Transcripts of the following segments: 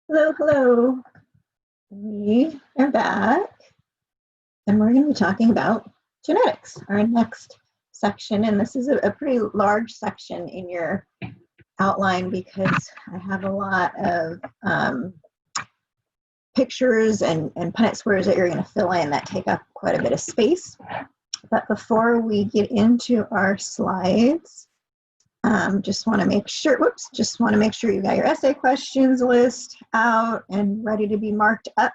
Hello, hello. We are back and we're going to be talking about genetics, our next section. And this is a pretty large section in your outline because I have a lot of pictures and Punnett squares that you're going to fill in that take up quite a bit of space. But before we get into our slides, just want to make sure you got your essay questions list out and ready to be marked up.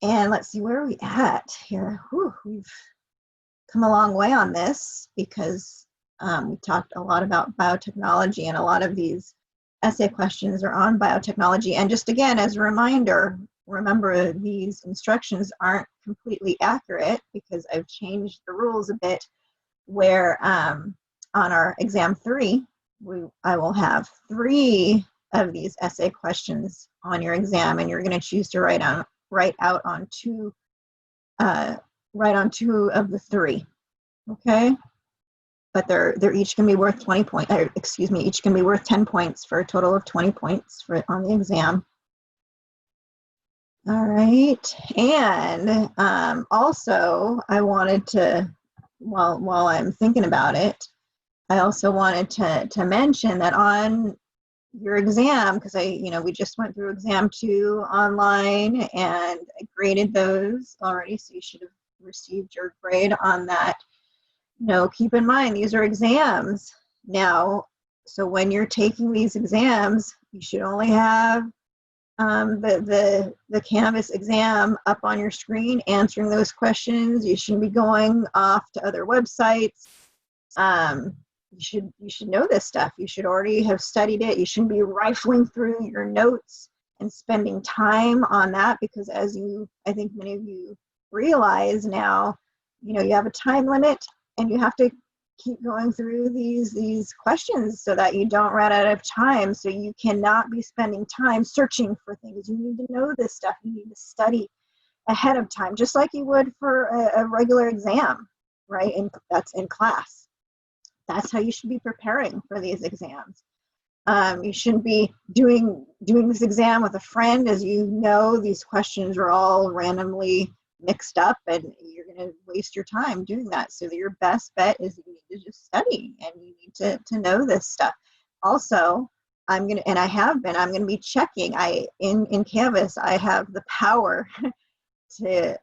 And let's see, where are we at here? Whew, we've come a long way on this because we talked a lot about biotechnology, and a lot of these essay questions are on biotechnology. And just again, as a reminder, remember these instructions aren't completely accurate because I've changed the rules a bit where on our exam 3, I will have 3 of these essay questions on your exam, and you're going to choose to write out on 2 of the 3. Okay, but they're each going to be worth 20 points. Each can be worth 10 points for a total of 20 points on the exam. All right, and also I wanted to, while I'm thinking about it, I also wanted to mention that on your exam, because we just went through exam 2 online and I graded those already, so you should have received your grade on that. Keep in mind, these are exams now, so when you're taking these exams, you should only have the Canvas exam up on your screen answering those questions. You shouldn't be going off to other websites. You should know this stuff. You should already have studied it. You shouldn't be rifling through your notes and spending time on that, because as I think many of you realize now, you have a time limit and you have to keep going through these questions so that you don't run out of time. So you cannot be spending time searching for things. You need to know this stuff. You need to study ahead of time, just like you would for a regular exam, right? And that's in class. That's how you should be preparing for these exams. You shouldn't be doing this exam with a friend, as these questions are all randomly mixed up and you're going to waste your time doing that. So your best bet is you need to just study and you need to know this stuff. Also, I'm going to be checking. In Canvas, I have the power to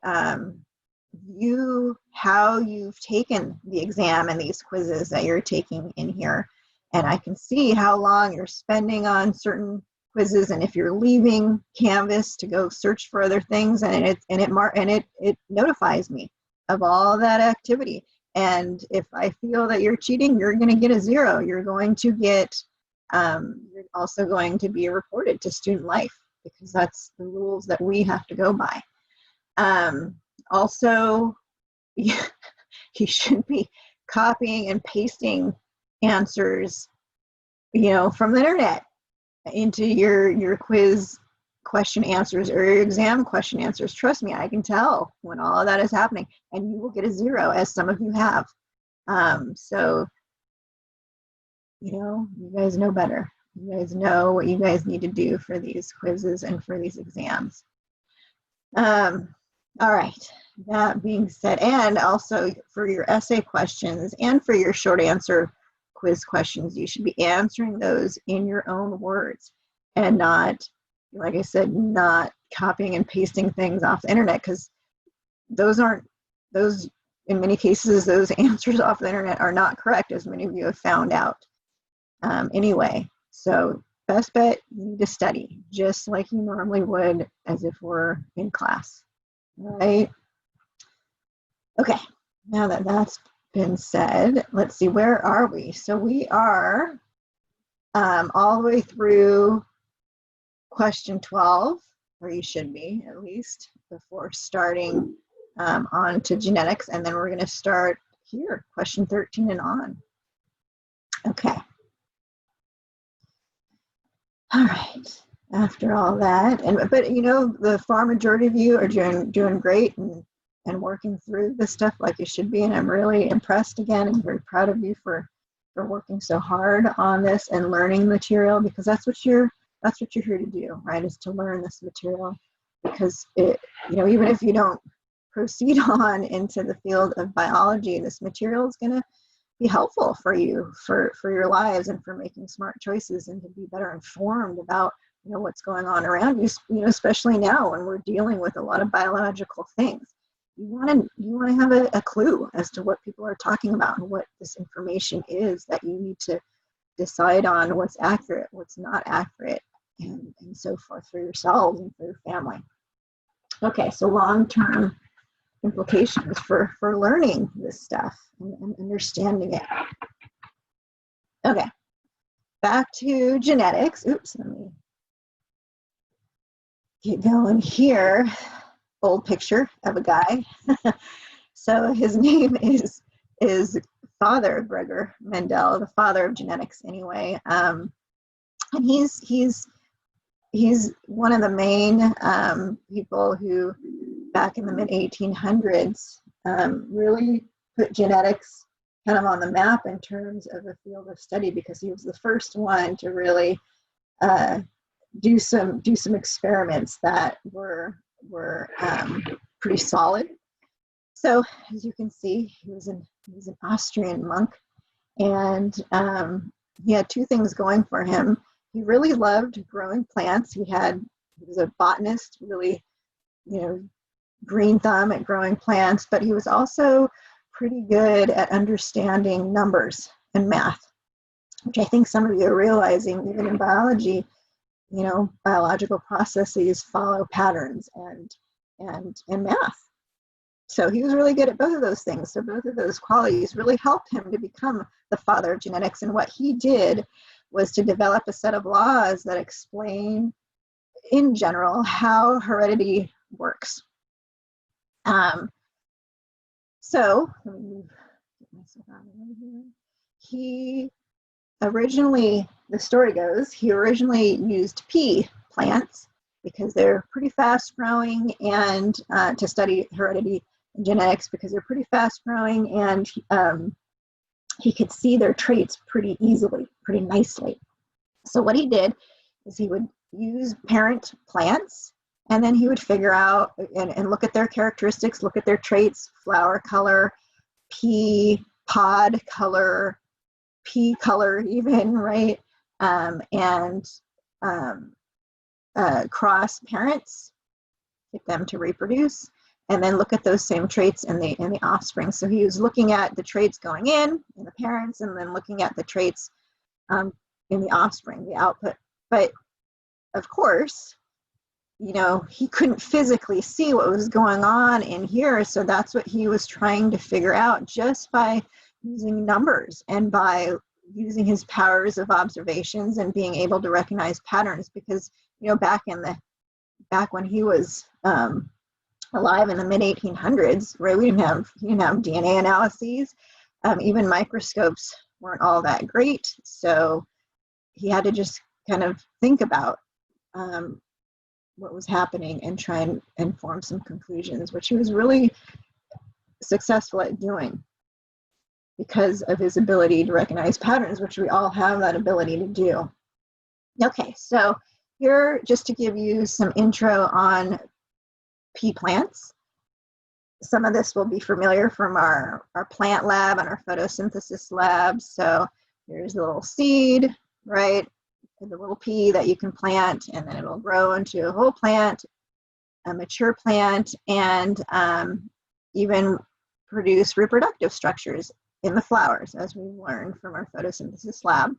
view how you've taken the exam and these quizzes that you're taking in here, and I can see how long you're spending on certain quizzes, and if you're leaving Canvas to go search for other things, and it notifies me of all that activity. And if I feel that you're cheating, you're going to get a 0. You're going to get you're also going to be reported to Student Life, because that's the rules that we have to go by. Also, you shouldn't be copying and pasting answers, from the internet into your quiz question answers or your exam question answers. Trust me, I can tell when all of that is happening, and you will get a 0, as some of you have. So, you guys know better. You guys know what you guys need to do for these quizzes and for these exams. All right, that being said, and also for your essay questions and for your short answer quiz questions, you should be answering those in your own words and not, like I said, not copying and pasting things off the internet, because in many cases, those answers off the internet are not correct, as many of you have found out. Anyway, so best bet, you need to study just like you normally would as if we're in class. Right? Okay, now that that's been said, let's see, where are we? So we are all the way through question 12, or you should be at least, before starting on to genetics, and then we're going to start here, question 13 and on. Okay. All right. After all that, but the far majority of you are doing great and working through this stuff like you should be, and I'm really impressed again and very proud of you for working so hard on this and learning material, because that's what you're That's what you're here to do, right? Is to learn this material, because it, even if you don't proceed on into the field of biology, this material is going to be helpful for you for your lives and for making smart choices and to be better informed about what's going on around you, especially now when we're dealing with a lot of biological things. You want to have a clue as to what people are talking about and what this information is that you need to decide on what's accurate, what's not accurate, and so forth for yourselves and for your family. Okay, so long-term implications for learning this stuff and understanding it. Okay, back to genetics. Oops, let me get going here. Old picture of a guy. So his name is Father Gregor Mendel, the father of genetics anyway. And he's one of the main people who, back in the mid-1800s, really put genetics kind of on the map in terms of a field of study, because he was the first one to really do some experiments that were pretty solid. So as you can see, he was an Austrian monk, and he had two things going for him. He really loved growing plants. He was a botanist, really, green thumb at growing plants, but he was also pretty good at understanding numbers and math, which I think some of you are realizing, even in biology, biological processes follow patterns and math. So he was really good at both of those things. So both of those qualities really helped him to become the father of genetics. And what he did was to develop a set of laws that explain, in general, how heredity works. So let me get myself out of here. He originally, the story goes, he originally used pea plants because they're pretty fast growing, and to study heredity and genetics because they're pretty fast growing, and he could see their traits pretty easily, pretty nicely. So what he did is he would use parent plants, and then he would figure out and look at their characteristics, look at their traits, flower color, pea pod color, pea color even, right? And cross parents, get them to reproduce, and then look at those same traits in the offspring. So he was looking at the traits going in the parents, and then looking at the traits in the offspring, the output. But of course, he couldn't physically see what was going on in here, so that's what he was trying to figure out just by using numbers and by using his powers of observations and being able to recognize patterns. Because back when he was alive in the mid-1800s, right, he didn't have DNA analyses. Even microscopes weren't all that great, so he had to just kind of think about what was happening and try and form some conclusions, which he was really successful at doing because of his ability to recognize patterns, which we all have that ability to do. Okay, so here, just to give you some intro on pea plants. Some of this will be familiar from our plant lab and our photosynthesis lab. So here's the little seed, right? The little pea that you can plant, and then it'll grow into a whole plant, a mature plant, and even produce reproductive structures in the flowers, as we learned from our photosynthesis lab.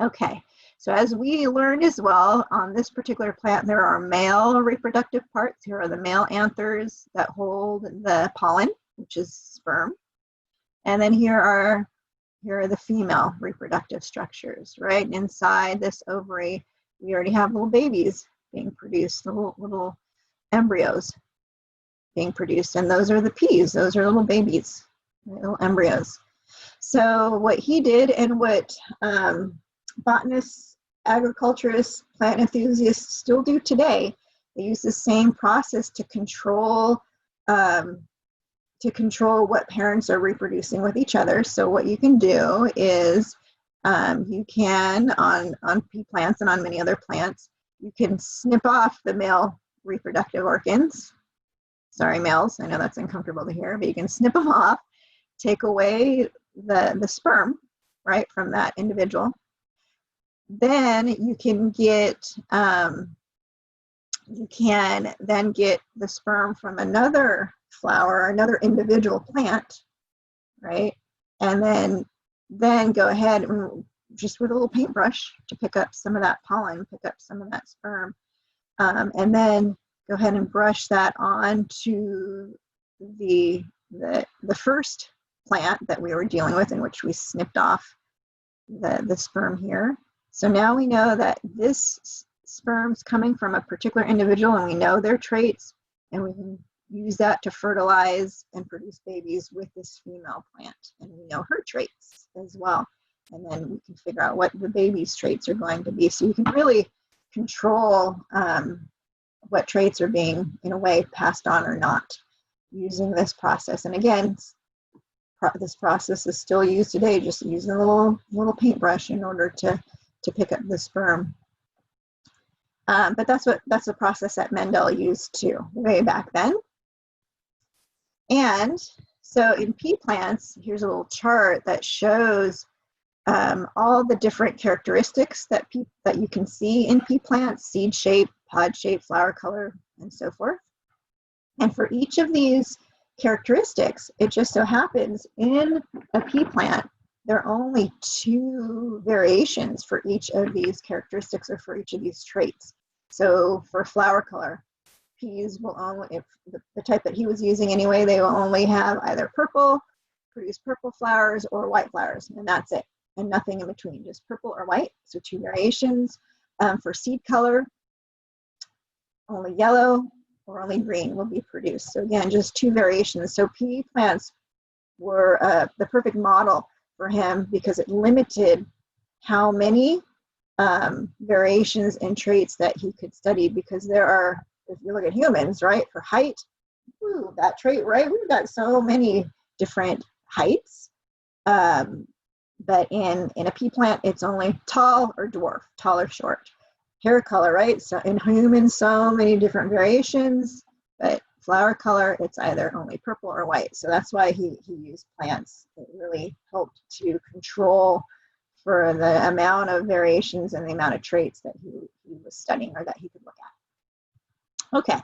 Okay, so as we learned as well, on this particular plant, there are male reproductive parts. Here are the male anthers that hold the pollen, which is sperm. And then here are the female reproductive structures, right? Inside this ovary, we already have little babies being produced, little embryos being produced. And those are the peas. Those are little babies, little embryos. So what he did, and what botanists, agriculturists, plant enthusiasts still do today, they use the same process to control what parents are reproducing with each other. So what you can do is You can, on pea plants and on many other plants, you can snip off the male reproductive organs. Sorry, males, I know that's uncomfortable to hear, but you can snip them off, take away the sperm, right, from that individual. Then you can then get the sperm from another flower, another individual plant, right? And then go ahead and just with a little paintbrush to pick up some of that pollen, pick up some of that sperm, and then go ahead and brush that onto the first plant that we were dealing with, in which we snipped off the sperm here. So now we know that this sperm's coming from a particular individual, and we know their traits, and we can use that to fertilize and produce babies with this female plant. And we know her traits as well. And then we can figure out what the baby's traits are going to be. So you can really control what traits are being, in a way, passed on or not using this process. And again, this process is still used today, just using a little paintbrush in order to pick up the sperm. But that's the process that Mendel used too, way back then. And so in pea plants, here's a little chart that shows all the different characteristics that you can see in pea plants: seed shape, pod shape, flower color, and so forth. And for each of these characteristics, it just so happens in a pea plant, there are only 2 variations for each of these characteristics, or for each of these traits. So for flower color, peas will only, if the type that he was using anyway, they will only have either purple, produce purple flowers, or white flowers, and that's it, and nothing in between, just purple or white. So 2 variations. For seed color, only yellow or only green will be produced. So again, just 2 variations. So pea plants were the perfect model for him, because it limited how many variations and traits that he could study, because there are, if you look at humans, right, for height, that trait, right, we've got so many different heights. But in a pea plant, it's only tall or dwarf, tall or short. Hair color, right? So in humans, so many different variations, but flower color, it's either only purple or white. So that's why he used plants. It really helped to control for the amount of variations and the amount of traits that he was studying, or that he could look at. Okay,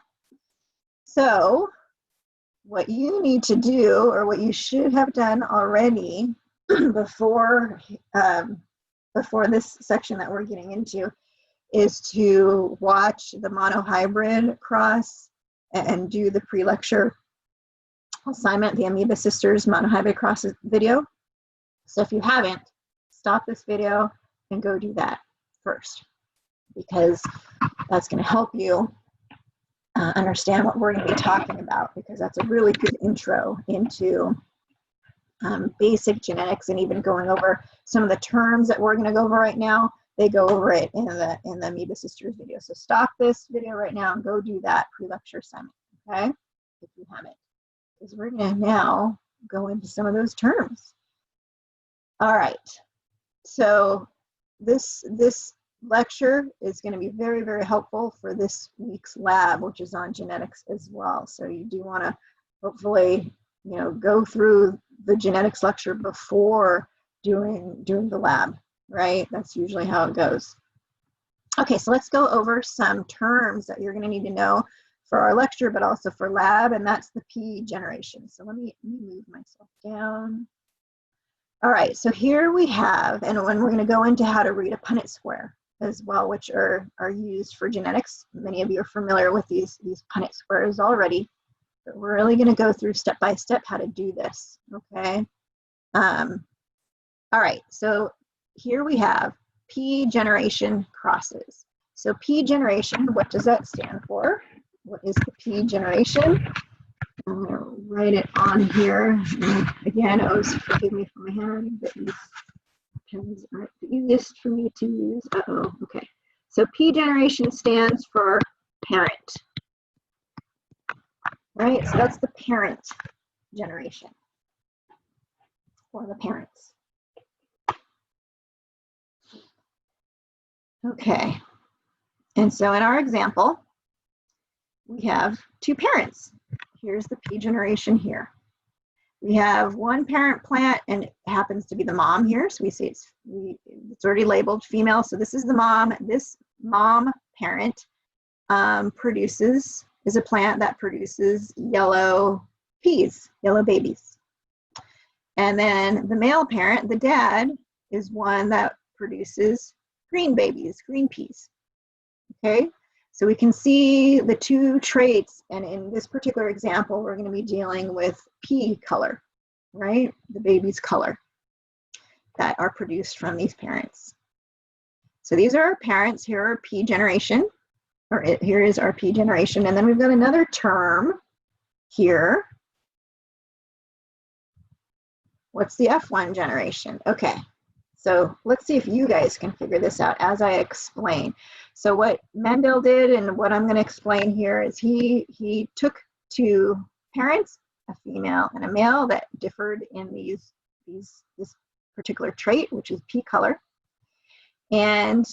so what you need to do, or what you should have done already before this section that we're getting into, is to watch the monohybrid cross and do the pre-lecture assignment, the Amoeba Sisters monohybrid cross video. So if you haven't, stop this video and go do that first, because that's going to help you understand what we're going to be talking about, because that's a really good intro into basic genetics, and even going over some of the terms that we're going to go over right now. They go over it in the Amoeba Sisters video. So stop this video right now and go do that pre-lecture assignment, okay? If you haven't, because we're going to now go into some of those terms. All right. So this lecture is going to be very, very helpful for this week's lab, which is on genetics as well. So you do want to hopefully, go through the genetics lecture before doing the lab, right? That's usually how it goes. Okay, so let's go over some terms that you're going to need to know for our lecture, but also for lab, and that's the pea generation. So let me move myself down. All right, so here we have, and when we're going to go into how to read a Punnett square as well, which are used for genetics. Many of you are familiar with these Punnett squares already, but we're really going to go through step by step how to do this, okay? All right, so here we have pea generation crosses. So pea generation, what does that stand for? What is the pea generation? I'm going to write it on here. And again, always forgive me for my handwriting, but these pens aren't the easiest for me to use. Uh-oh, okay. So pea generation stands for parent, right? So that's the parent generation, or the parents. Okay, and so in our example, we have two parents. Here's the P generation here. We have one parent plant, and it happens to be the mom here. So we say it's already labeled female. So this is the mom. This mom parent is a plant that produces yellow peas, yellow babies. And then the male parent, the dad, is one that produces green babies, green peas. Okay, so we can see the two traits, and in this particular example, we're going to be dealing with pea color, right? The baby's color that are produced from these parents. So these are our parents. Here are P generation, or here is our P generation, and then we've got another term here. What's the F1 generation? Okay, so let's see if you guys can figure this out as I explain. So what Mendel did, and what I'm going to explain here, is he took two parents, a female and a male, that differed in this particular trait, which is P color, and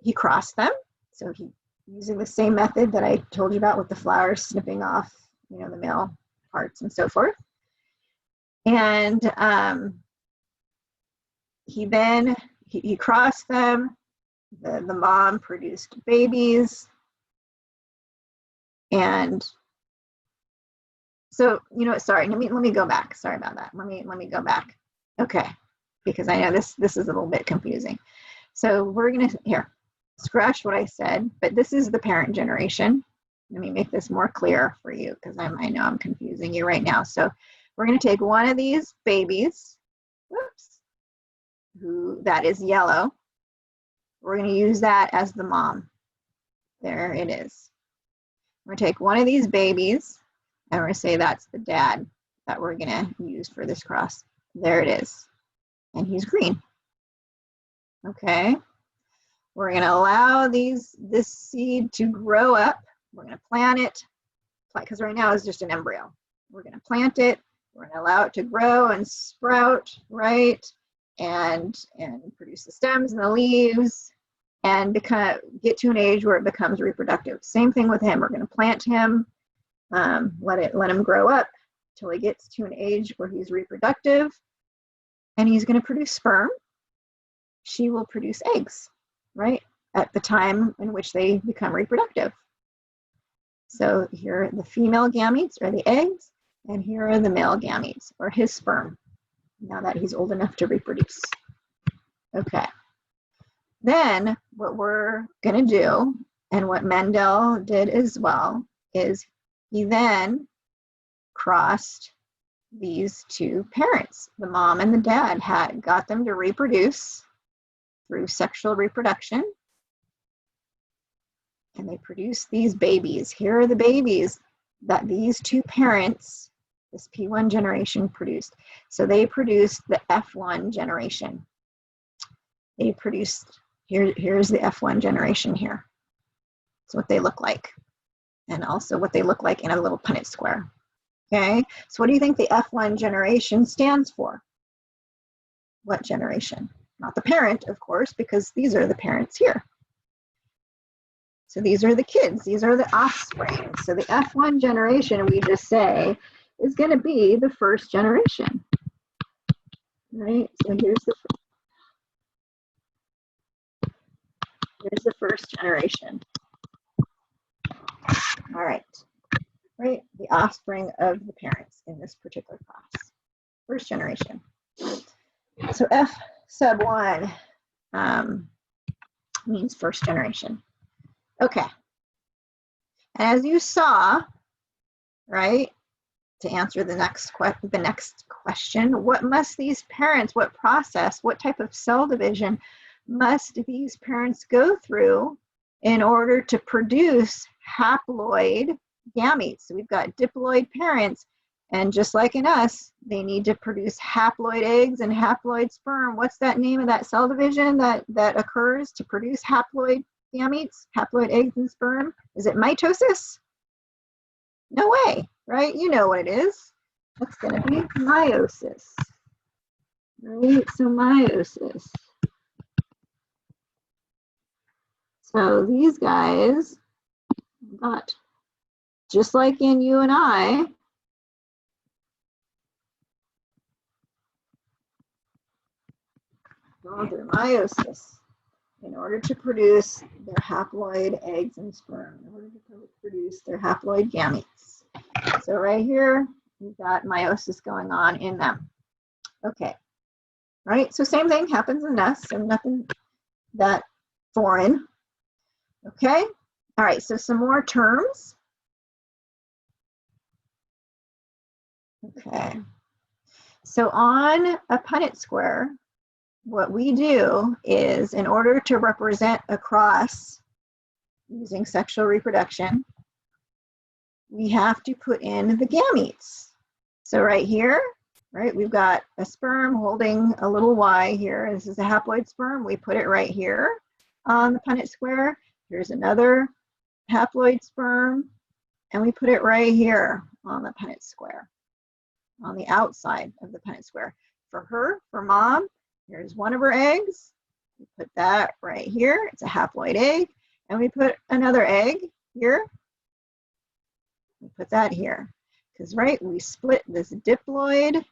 he crossed them. So he, using the same method that I told you about with the flowers, snipping off, you know, the male parts and so forth. And he crossed them. The mom produced babies. And so, you know, sorry, let me go back. Sorry about that. Let me go back. Okay, because I know this is a little bit confusing. So we're gonna, here, scratch what I said, but this is the parent generation. Let me make this more clear for you, because I know I'm confusing you right now. So we're going to take one of these babies, whoops, that is yellow. We're going to use that as the mom. There it is. We're going to take one of these babies, and we're going to say that's the dad that we're going to use for this cross. There it is. And he's green. Okay. We're going to allow this seed to grow up. We're going to plant it, because right now it's just an embryo. We're going to plant it. We're going to allow it to grow and sprout, right? And produce the stems and the leaves, and get to an age where it becomes reproductive. Same thing with him. We're going to plant him, let him grow up till he gets to an age where he's reproductive, and he's going to produce sperm. She will produce eggs, right, at the time in which they become reproductive. So here are the female gametes, or the eggs, and here are the male gametes, or his sperm, now that he's old enough to reproduce. Okay. Then what we're going to do, and what Mendel did as well, is he then crossed these two parents. The mom and the dad got them to reproduce through sexual reproduction, and they produced these babies. Here are the babies that these two parents, this P1 generation, produced. So they produced the F1 generation. They produced, here's the F1 generation here. That's what they look like. And also what they look like in a little Punnett square. Okay, so what do you think the F1 generation stands for? What generation? Not the parent, of course, because these are the parents here. So these are the kids, these are the offspring. So the F1 generation, we just say, is going to be the first generation, right? So here's the first generation. All right, the offspring of the parents in this particular class, first generation. So F sub 1 means first generation. Okay, and as you saw, right, to answer the next question, what must these parents, what process, what type of cell division must these parents go through in order to produce haploid gametes? So we've got diploid parents, and just like in us, they need to produce haploid eggs and haploid sperm. What's that name of that cell division that occurs to produce haploid gametes, haploid eggs and sperm? Is it mitosis? No way, right? You know what it is. That's going to be meiosis, right? So meiosis. So these guys got, just like in you and I, going through meiosis in order to produce their haploid eggs and sperm, in order to produce their haploid gametes. So right here, we've got meiosis going on in them. Okay, right? So same thing happens in nests, and nothing that foreign. Okay, all right, so some more terms. Okay, so on a Punnett square, what we do is, in order to represent a cross using sexual reproduction, we have to put in the gametes. So right here, right, we've got a sperm holding a little Y here. This is a haploid sperm. We put it right here on the Punnett square. Here's another haploid sperm, and we put it right here on the Punnett square, on the outside of the Punnett square. For her, for mom, here's one of her eggs. We put that right here. It's a haploid egg. And we put another egg here. We put that here. Because, right, we split this diploid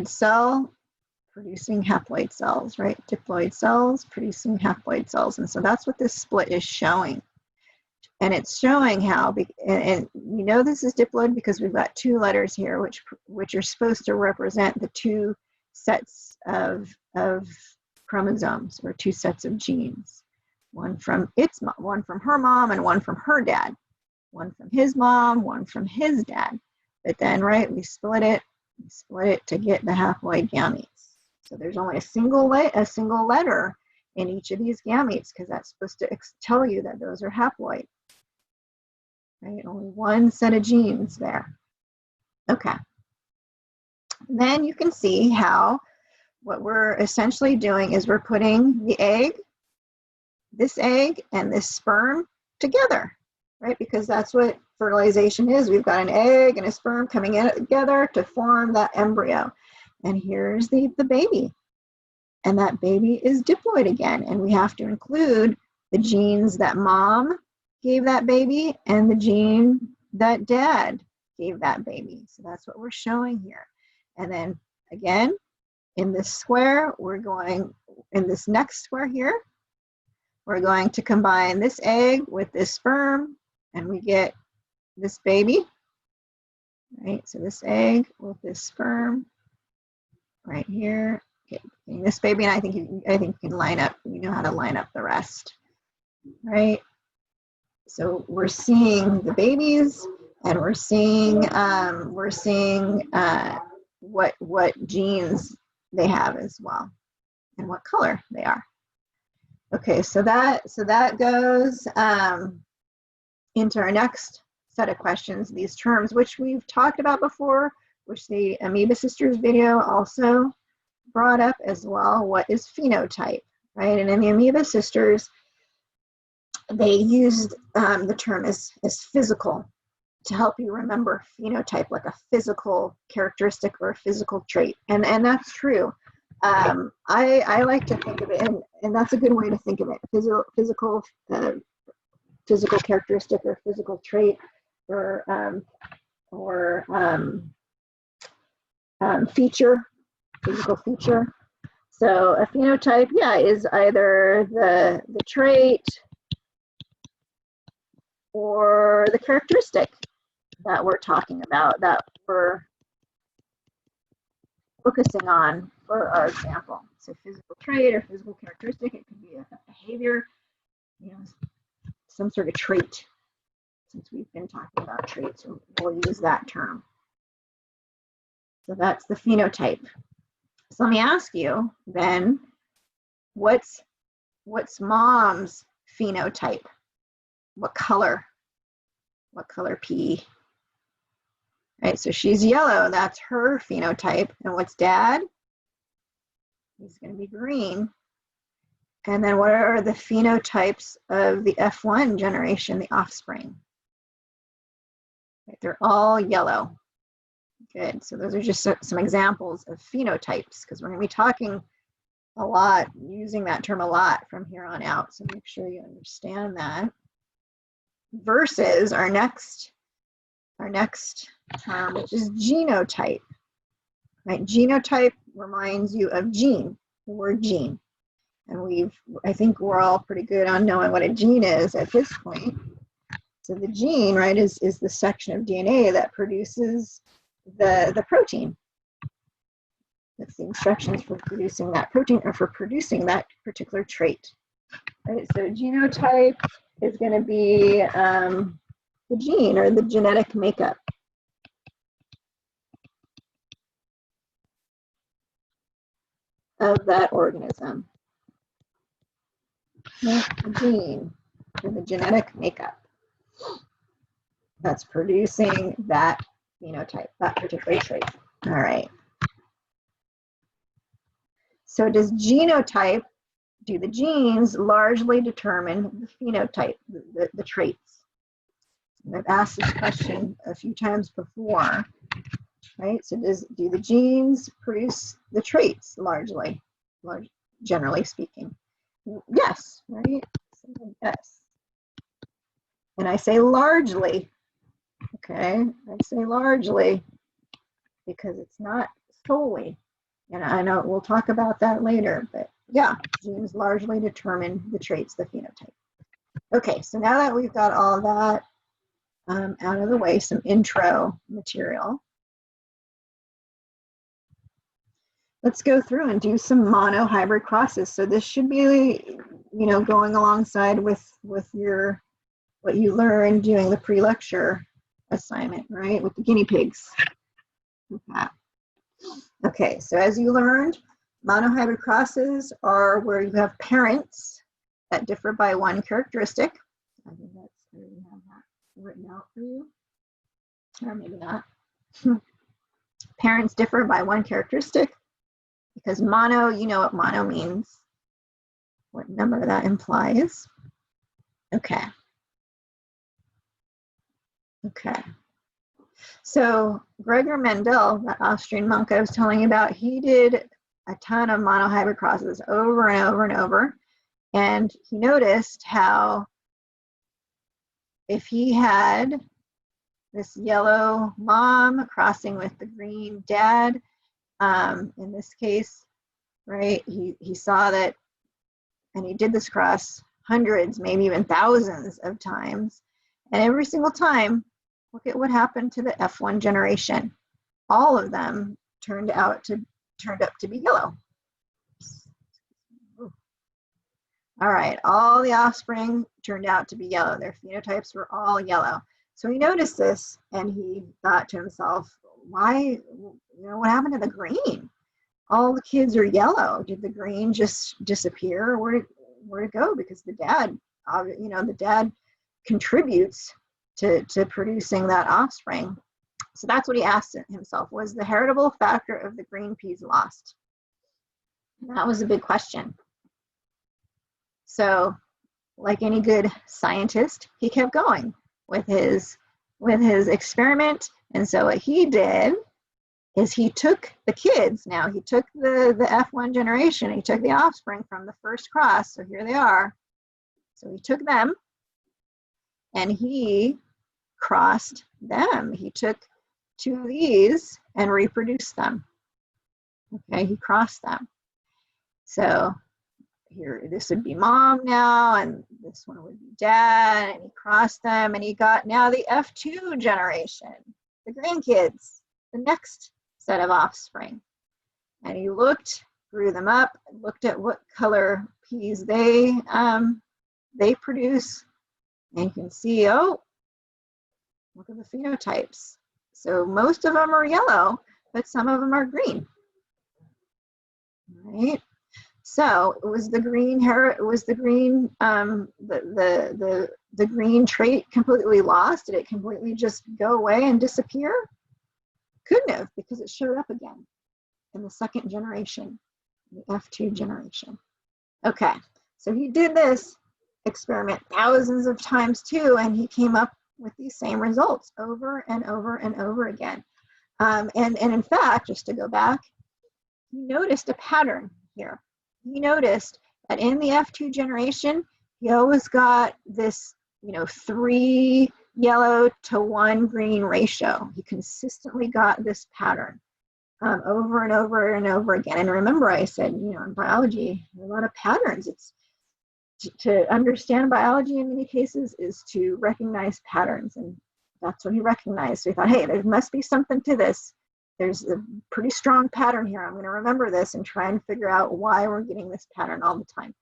cell producing haploid cells, right? Diploid cells producing haploid cells. And so that's what this split is showing. And it's showing how, and we know this is diploid because we've got two letters here, which are supposed to represent the two sets of chromosomes, or two sets of genes. One from her mom and one from her dad. One from his mom, one from his dad. But then, right, we split it to get the haploid gametes. So there's only a single letter in each of these gametes, because that's supposed to tell you that those are haploid. Right? Only one set of genes there. Okay. Then you can see how what we're essentially doing is we're putting the egg, this egg, and this sperm together, right? Because that's what fertilization is. We've got an egg and a sperm coming in together to form that embryo. And here's the baby. And that baby is diploid again. And we have to include the genes that mom gave that baby and the gene that dad gave that baby. So that's what we're showing here. And then again, in this square, in this next square here, we're going to combine this egg with this sperm, and we get this baby, right? So this egg with this sperm right here, getting this baby, and I think you can line up, you know how to line up the rest, right? So we're seeing the babies, and we're seeing what genes they have as well, and what color they are. Okay, so that goes into our next set of questions. These terms, which we've talked about before, which the Amoeba Sisters video also brought up as well. What is phenotype, right? And in the Amoeba Sisters, they used the term as physical to help you remember phenotype, like a physical characteristic or a physical trait. And that's true. I like to think of it, and that's a good way to think of it. Physical characteristic or physical trait, or feature, physical feature. So a phenotype, yeah, is either the trait or the characteristic that we're talking about, that we're focusing on for our example. So physical trait or physical characteristic, it could be a behavior, you know, some sort of trait. Since we've been talking about traits, we'll use that term. So that's the phenotype. So let me ask you then, what's mom's phenotype? What color? What color P? Right, so she's yellow, that's her phenotype. And what's dad? He's going to be green. And then what are the phenotypes of the F1 generation, the offspring? Right, they're all yellow. Good. So those are just some examples of phenotypes, because we're going to be talking a lot, using that term a lot from here on out. So make sure you understand that. Versus our next term, which is genotype. Right? Genotype reminds you of gene, the word gene. And I think we're all pretty good on knowing what a gene is at this point. So the gene, right, is the section of DNA that produces the protein. That's the instructions for producing that protein or for producing that particular trait. Right? So genotype is going to be the gene or the genetic makeup. Of that organism. The gene or the genetic makeup that's producing that phenotype, that particular trait. All right. So does genotype, do the genes largely determine the phenotype, the traits? And I've asked this question a few times before, right? So do the genes produce the traits largely, generally speaking? Yes, right? So yes. And I say largely, okay? I say largely because it's not solely. And I know we'll talk about that later, but yeah, genes largely determine the traits, the phenotype. Okay, so now that we've got all that out of the way, some intro material, let's go through and do some monohybrid crosses. So this should be, you know, going alongside with your what you learned doing the pre-lecture assignment, right, with the guinea pigs. Okay, so as you learned, monohybrid crosses are where you have parents that differ by one characteristic. I think that's where you have that written out for you, or maybe not. Parents differ by one characteristic, because mono, you know what mono means, what number that implies. Okay. Okay. So Gregor Mendel, that Austrian monk I was telling you about, he did a ton of monohybrid crosses over and over and over. And he noticed how if he had this yellow mom crossing with the green dad, in this case, right, he saw that, and he did this cross hundreds, maybe even thousands of times. And every single time, look at what happened to the F1 generation. All of them turned up to be yellow. All right, all the offspring turned out to be yellow. Their phenotypes were all yellow. So he noticed this and he thought to himself, why, you know, what happened to the green? All the kids are yellow. Did the green just disappear? Where'd it go? Because the dad, you know, the dad contributes to producing that offspring. So that's what he asked himself, was the heritable factor of the green peas lost? And that was a big question. So like any good scientist, he kept going with his experiment. And so what he did is he took the kids, now he took the F1 generation, he took the offspring from the first cross, so here they are. So he took them and he crossed them. He took two of these and reproduced them. Okay, he crossed them. So here, this would be mom now, and this one would be dad, and he crossed them, and he got now the F2 generation, the grandkids, the next set of offspring. And he looked, grew them up, looked at what color peas they produce, and you can see, oh, look at the phenotypes. So most of them are yellow, but some of them are green. Right? So it was the green the green trait completely lost? Did it completely just go away and disappear? Couldn't have, because it showed up again in the second generation, the F2 generation. Okay, so he did this experiment thousands of times too, and he came up with these same results over and over and over again. And in fact, just to go back, he noticed a pattern here. He noticed that in the F2 generation, he always got this, 3 yellow to 1 green ratio. He consistently got this pattern over and over and over again. And remember, I said, in biology, there are a lot of patterns. It's to understand biology in many cases is to recognize patterns, and that's what he recognized. So he thought, hey, there must be something to this. There's a pretty strong pattern here. I'm going to remember this and try and figure out why we're getting this pattern all the time.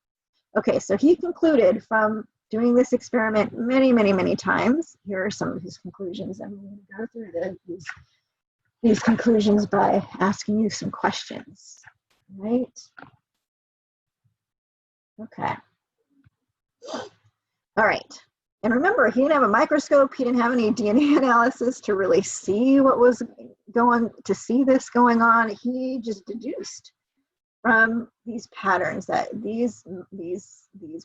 Okay, so he concluded from doing this experiment many, many, many times. Here are some of his conclusions. I'm going to go through these conclusions by asking you some questions, right? Okay. All right. And remember, he didn't have a microscope. He didn't have any DNA analysis to really see what was to see this going on. He just deduced from these patterns that these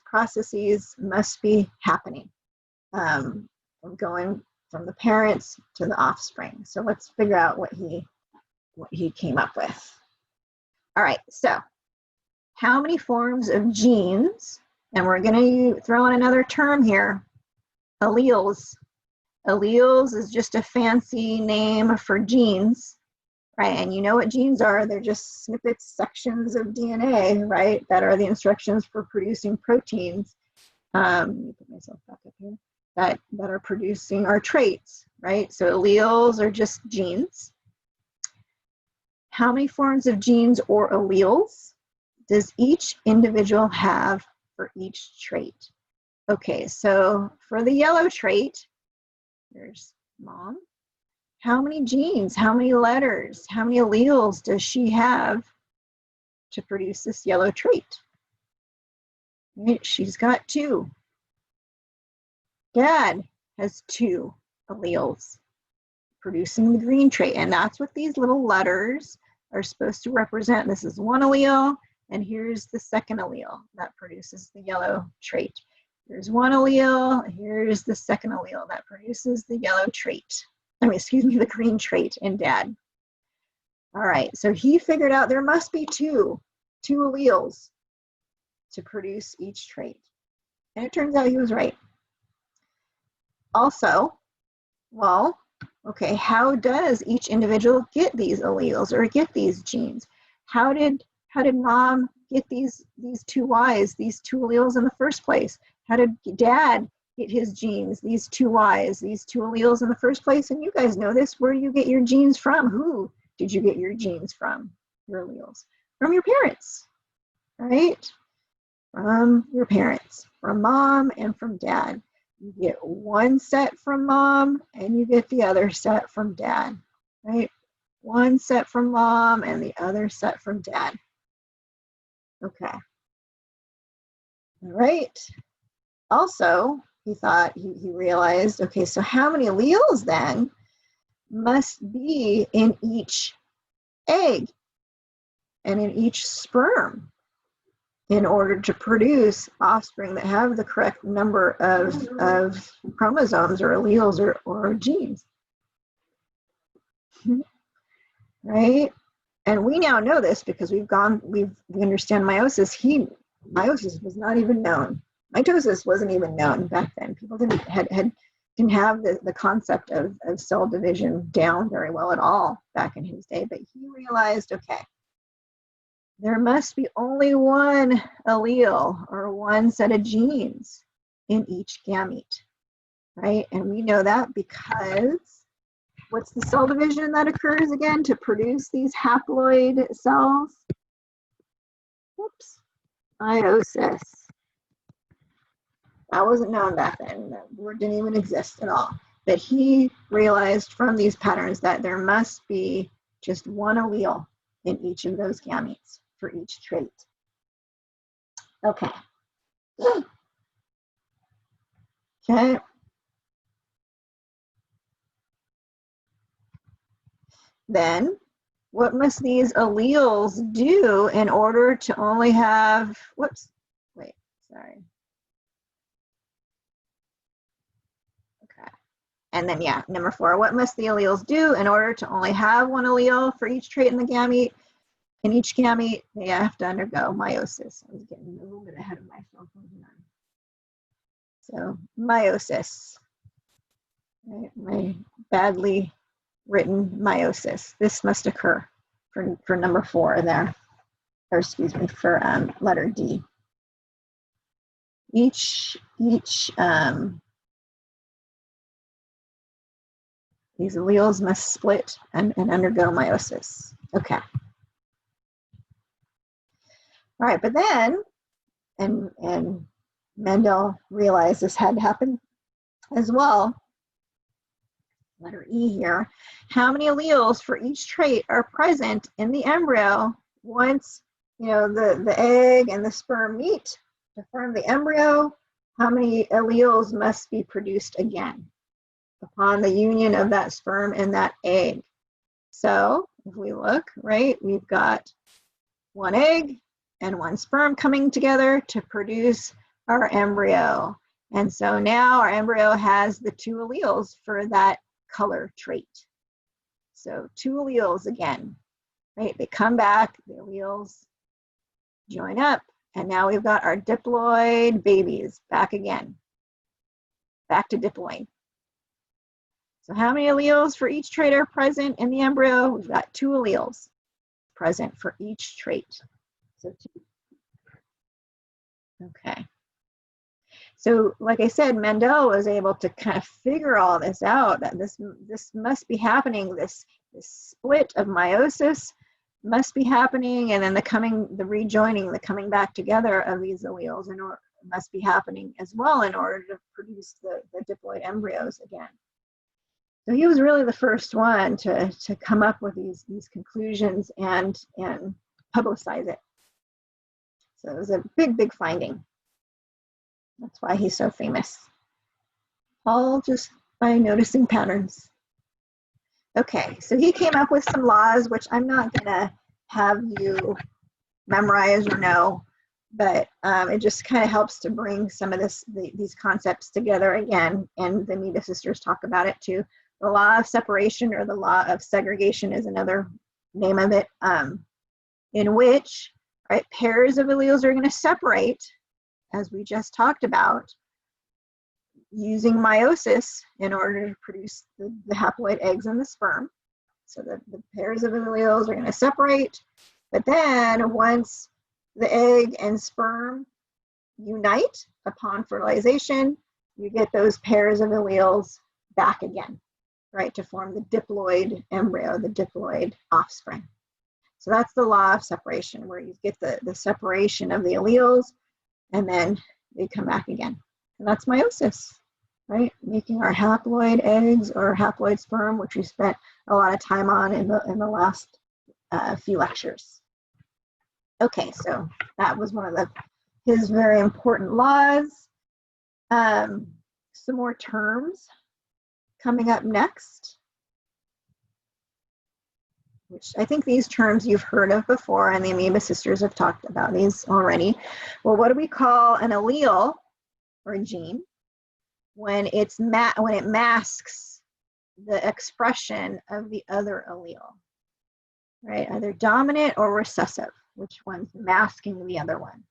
processes must be happening, going from the parents to the offspring. So let's figure out what he came up with. All right, so how many forms of genes, and we're going to throw in another term here, alleles. Alleles is just a fancy name for genes, right? And you know what genes are? They're just snippets, sections of DNA, right? That are the instructions for producing proteins. Let me put myself back up here. That are producing our traits, right? So alleles are just genes. How many forms of genes or alleles does each individual have for each trait? Okay, so for the yellow trait, there's mom. How many genes, how many letters, how many alleles does she have to produce this yellow trait? Right, she's got 2. Dad has 2 alleles producing the green trait, and that's what these little letters are supposed to represent. This is 1 allele, and here's the 2nd allele that produces the yellow trait. Here's 1 allele, here's the 2nd allele that produces the yellow trait. The green trait in Dad. All right, so he figured out there must be two alleles to produce each trait. And it turns out he was right. Also, well, okay, how does each individual get these alleles or get these genes? How did mom get these 2 Ys, these 2 alleles in the first place? How did Dad get his genes, these 2 Ys, these 2 alleles in the first place? And you guys know this. Where do you get your genes from? Who did you get your genes from, your alleles? From your parents, right? From your parents, from mom and from dad. You get 1 set from mom and you get the other set from dad, right? 1 set from mom and the other set from dad. Okay. All right. Also, he realized, okay, so how many alleles then must be in each egg and in each sperm in order to produce offspring that have the correct number of chromosomes or alleles or genes, right? And we now know this because we understand meiosis. Meiosis was not even known. Mitosis wasn't even known back then. People didn't have the concept of cell division down very well at all back in his day. But he realized, okay, there must be only 1 allele or 1 set of genes in each gamete, right? And we know that because what's the cell division that occurs again to produce these haploid cells? Whoops, meiosis. That wasn't known back then. That word didn't even exist at all. But he realized from these patterns that there must be just 1 allele in each of those gametes for each trait. Okay. Okay. Then, what must these alleles do in order to only have, And then, yeah, number 4, what must the alleles do in order to only have one allele for each trait in the gamete? In each gamete, they have to undergo meiosis. I was getting a little bit ahead of myself. So meiosis, right? My badly written meiosis. This must occur for number 4 there, or excuse me, for letter D. These alleles must split and undergo meiosis. Okay. All right, but then, and Mendel realized this had to happen as well. Letter E here. How many alleles for each trait are present in the embryo once, you know, the egg and the sperm meet to form the embryo? How many alleles must be produced again upon the union of that sperm and that egg? So if we look, right, we've got one egg and one sperm coming together to produce our embryo. And so now our embryo has the 2 alleles for that color trait. So 2 alleles again, right? They come back, the alleles join up, and now we've got our diploid babies back again, back to diploid. So how many alleles for each trait are present in the embryo? We've got 2 alleles present for each trait. So 2. Okay. So like I said, Mendel was able to kind of figure all this out, that this must be happening, this split of meiosis must be happening, and then the rejoining, the coming back together of these alleles must be happening as well in order to produce the diploid embryos again. So he was really the first one to come up with these conclusions and publicize it. So it was a big finding. That's why he's so famous. All just by noticing patterns. Okay, so he came up with some laws, which I'm not gonna have you memorize or know, but it just kind of helps to bring some of these concepts together again, and the Ameba sisters talk about it too. The law of separation, or the law of segregation, is another name of it, in which, right, pairs of alleles are gonna separate, as we just talked about, using meiosis in order to produce the haploid eggs and the sperm. So the pairs of alleles are going to separate, but then once the egg and sperm unite upon fertilization, you get those pairs of alleles back again, right, to form the diploid embryo, the diploid offspring. So that's the law of separation, where you get the separation of the alleles, and then they come back again. And that's meiosis, right? Making our haploid eggs or haploid sperm, which we spent a lot of time on in the last few lectures. Okay, so that was one of his very important laws. Some more terms coming up next, which I think these terms you've heard of before, and the Ameba sisters have talked about these already. Well, what do we call an allele or a gene when it masks the expression of the other allele, right? Either dominant or recessive. Which one's masking the other one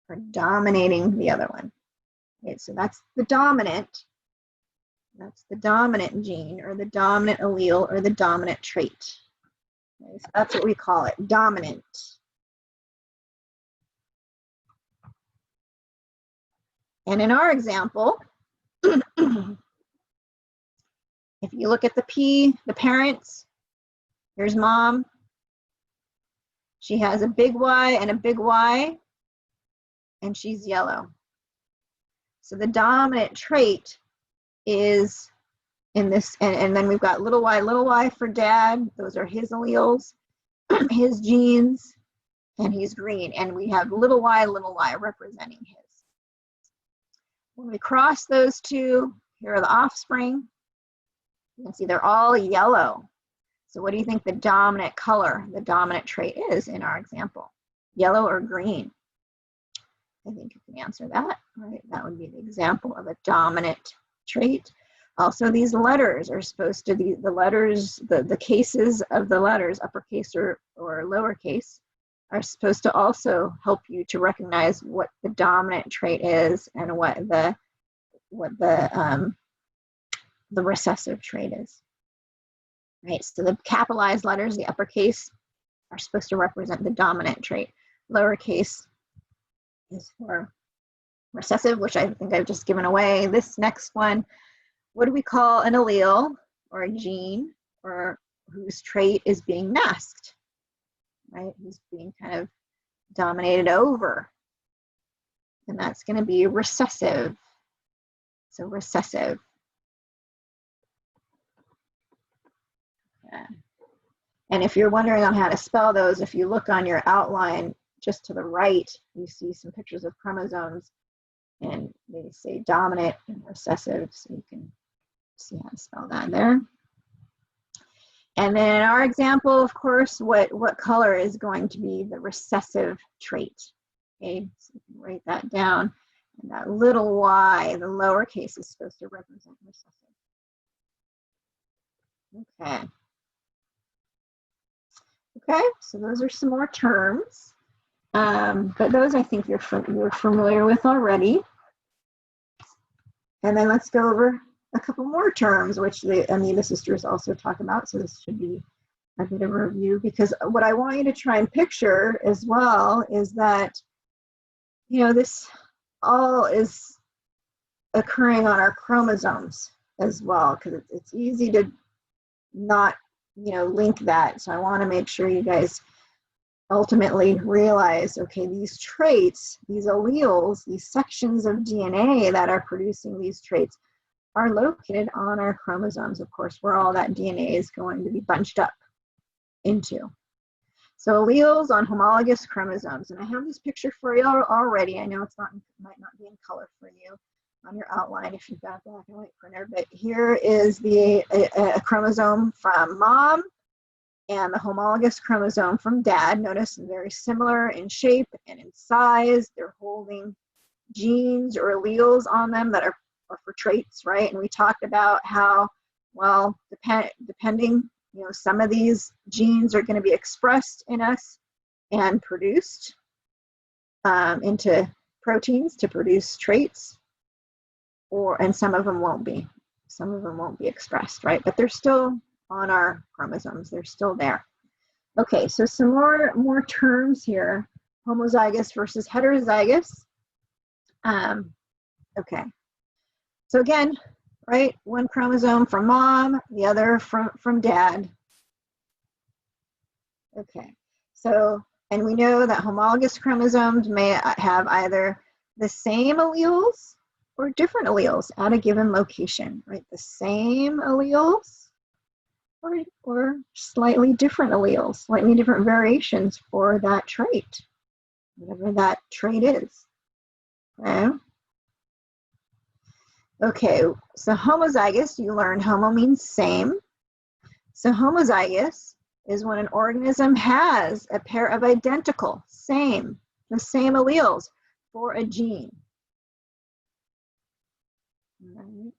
or dominating the other one? Okay, so that's the dominant. That's the dominant gene, or the dominant allele, or the dominant trait. Okay, so that's what we call it, dominant. And in our example, if you look at the P, the parents, here's mom. She has a big Y and a big Y, and she's yellow. So the dominant trait is in this, and then we've got little y for dad. Those are his alleles, his genes, and he's green. And we have little y representing his. When we cross those two, here are the offspring. You can see they're all yellow. So what do you think the dominant color, the dominant trait is in our example? Yellow or green? I think you can answer that, right? That would be the example of a dominant trait. Also, these letters are supposed to be, the letters, the cases of the letters, uppercase or lowercase, are supposed to also help you to recognize what the dominant trait is and what the recessive trait is. Right, so the capitalized letters, the uppercase, are supposed to represent the dominant trait. Lowercase is for recessive, which I think I've just given away. This next one, what do we call an allele or a gene or whose trait is being masked, right? Who's being kind of dominated over. And that's going to be recessive. So recessive. Yeah. And if you're wondering on how to spell those, if you look on your outline just to the right, you see some pictures of chromosomes and they say dominant and recessive, so you can see how to spell that there. And then in our example, of course, what color is going to be the recessive trait? Okay, so you can write that down. And that little y, the lowercase, is supposed to represent recessive. Okay. Okay, so those are some more terms. But those I think you're familiar with already. And then let's go over a couple more terms, which the Amoeba Sisters also talk about. So this should be a bit of a review, because what I want you to try and picture as well is that, you know, this all is occurring on our chromosomes as well, because it's easy to not, you know, link that. So I want to make sure you guys ultimately realize, okay, these traits, these alleles, these sections of DNA that are producing these traits are located on our chromosomes, of course, where all that DNA is going to be bunched up into. So alleles on homologous chromosomes, and I have this picture for you already. I know might not be in color for you on your outline if you've got a black and white printer, but here is a chromosome from mom and the homologous chromosome from dad. Notice they're very similar in shape and in size. They're holding genes or alleles on them that are for traits, right? And we talked about how, well, depending, you know, some of these genes are going to be expressed in us and produced into proteins to produce traits, and some of them won't be. Some of them won't be expressed, right? But they're still on our chromosomes. They're still there. Okay, so some more terms here. Homozygous versus heterozygous. Okay. So again, right, one chromosome from mom, the other from dad. Okay, so, and we know that homologous chromosomes may have either the same alleles or different alleles at a given location, right? The same alleles or slightly different alleles, slightly different variations for that trait, whatever that trait is. Okay. Okay, so homozygous, you learned homo means same. So homozygous is when an organism has a pair of identical, the same alleles for a gene. All right.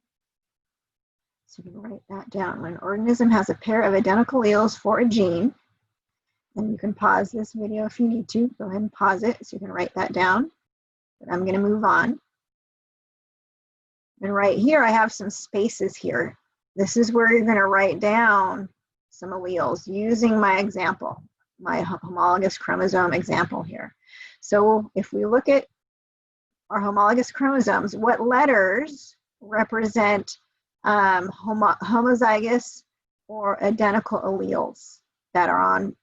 So you can write that down. When an organism has a pair of identical alleles for a gene, and you can pause this video if you need to. Go ahead and pause it so you can write that down. But I'm going to move on. And right here, I have some spaces here. This is where you're going to write down some alleles using my example, my homologous chromosome example here. So if we look at our homologous chromosomes, what letters represent homozygous or identical alleles that are on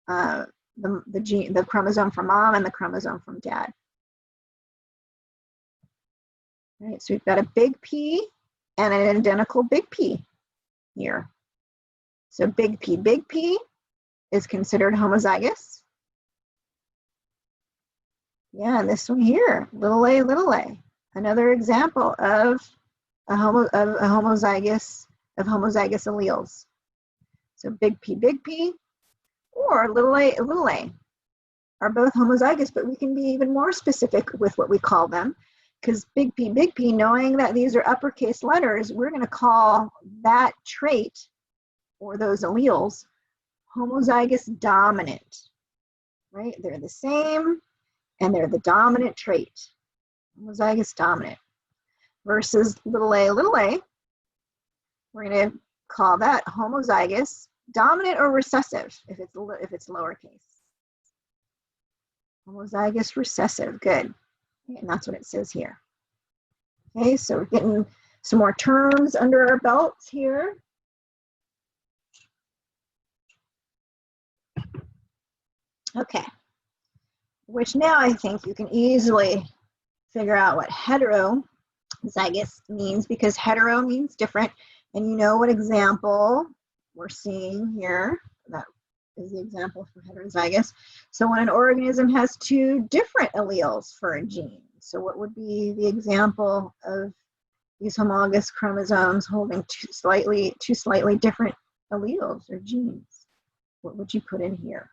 the chromosome from mom and the chromosome from dad? All right, so we've got a big P and an identical big P here. So big P is considered homozygous. Yeah, and this one here, little a, another example of homozygous alleles. So big P, or little a are both homozygous, but we can be even more specific with what we call them, because big P, knowing that these are uppercase letters, we're going to call that trait or those alleles homozygous dominant, right? They're the same and they're the dominant trait, homozygous dominant. Versus little a, we're going to call that homozygous dominant or recessive if it's lowercase. Homozygous recessive, good. Okay, and that's what it says here. Okay, so we're getting some more terms under our belts here. Okay, which now I think you can easily figure out what heterozygous means, because hetero means different, and you know what example we're seeing here. That is the example for heterozygous. So when an organism has two different alleles for a gene, so what would be the example of these homologous chromosomes holding two slightly different alleles or genes? What would you put in here?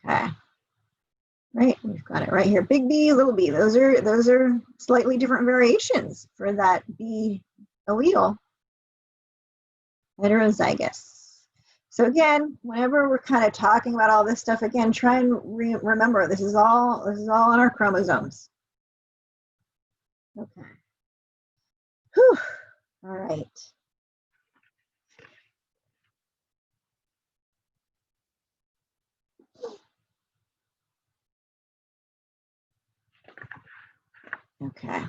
Okay, right, we've got it right here. Big B, little b. Those are slightly different variations for that B allele. Heterozygous. So again, whenever we're kind of talking about all this stuff, again, try and remember this is all on our chromosomes. Okay. Whew. All right. Okay.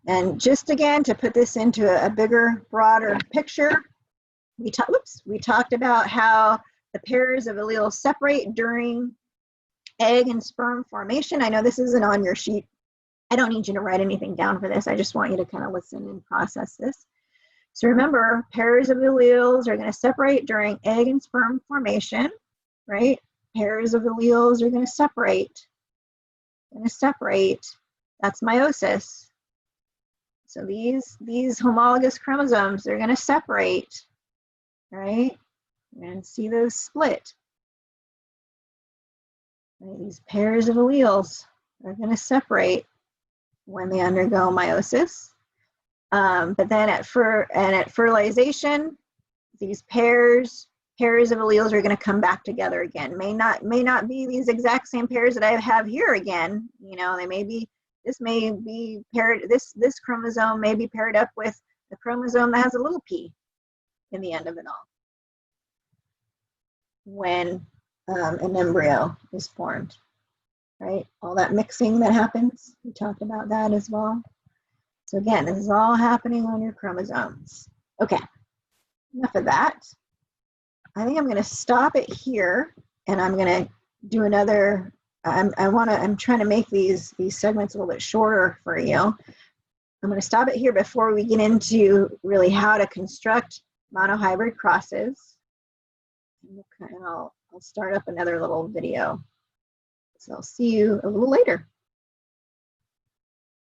And just again, to put this into a bigger, broader picture, we talked about how the pairs of alleles separate during egg and sperm formation. I know this isn't on your sheet. I don't need you to write anything down for this. I just want you to kind of listen and process this. So remember, pairs of alleles are going to separate during egg and sperm formation, right? Pairs of alleles are going to separate. That's meiosis. So these homologous chromosomes, they're going to separate, right? You're going to see those split. Right? These pairs of alleles are going to separate when they undergo meiosis. But then at fertilization, these pairs of alleles are going to come back together again. May not be these exact same pairs that I have here again. You know, they may be. This may be paired. This chromosome may be paired up with the chromosome that has a little p in the end of it all when an embryo is formed. Right? All that mixing that happens. We talked about that as well. So again, this is all happening on your chromosomes. Okay, enough of that. I think I'm going to stop it here, and I'm going to do another. I'm trying to make these segments a little bit shorter for you. I'm going to stop it here before we get into really how to construct monohybrid crosses. And I'll start up another little video. So I'll see you a little later.